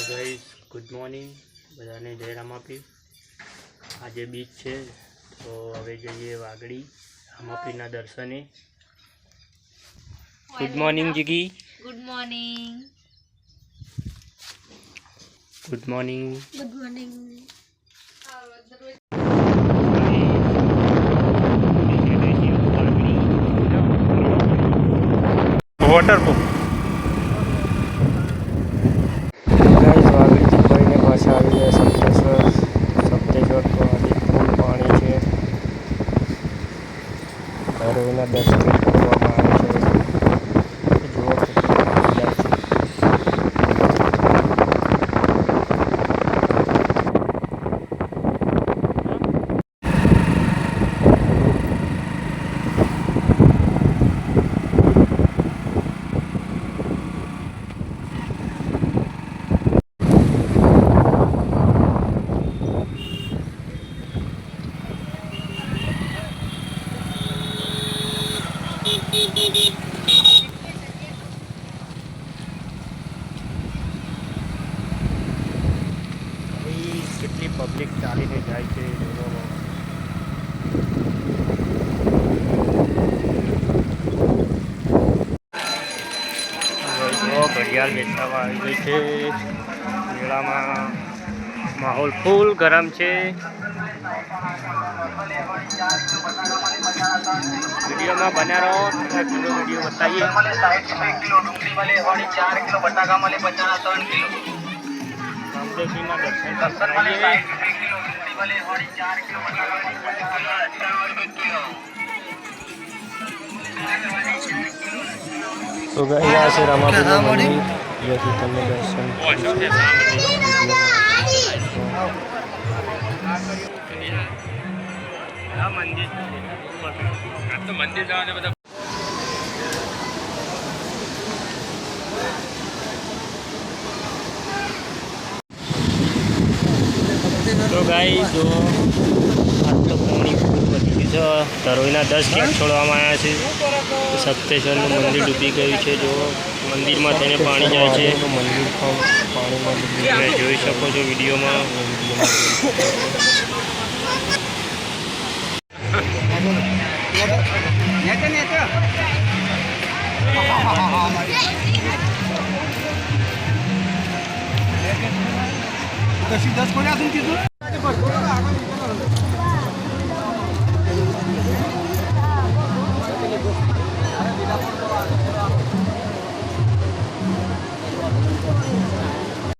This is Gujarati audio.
ગાઈસ ગુડ મોર્નિંગ બધાને જય રામાપીર। આજે બીચ છે તો હવે જઈએ વાગડી રામાપીરના દર્શને। Good morning Jigi. Good morning. Good morning. Good morning. Waterproof પાછા આવી ગયા સપ્તેશ્વર તો આજે ફૂલ પાણી છે। ભૈરવીના દર્શન કરવામાં આવે છે। જુઓ કેટલી જાય છે। કેટલી પબ્લિક ચાલીને જાય છે। ઘડિયાળ બેસાવા આવી ગઈ છે। મેળામાં માહોલ ફૂલ ગરમ છે। વિડીયોમાં બન્યા રહો, પૂરો વિડીયો બતાવીએ। રામદેવજીના દર્શન કરાવીએ। तो गाइस यहाँ से रामापीर मंदिर जैसे તમને દર્શન મંદિર જવાને બધા। तो गाइस जो आज तो पानी खूब वधी गયું છે। ધરોઈના 10 કેક છોડવામાં આવ્યા છે। સપ્તેશ્વરનું મંદિર ડૂબી ગયું છે। જો મંદિરમાં થઈને પાણી જાય છે। મંદિર પાણીમાં તમે જોઈ શકો છો વિડીયોમાં। कशी 10 कोणी अजून तिथून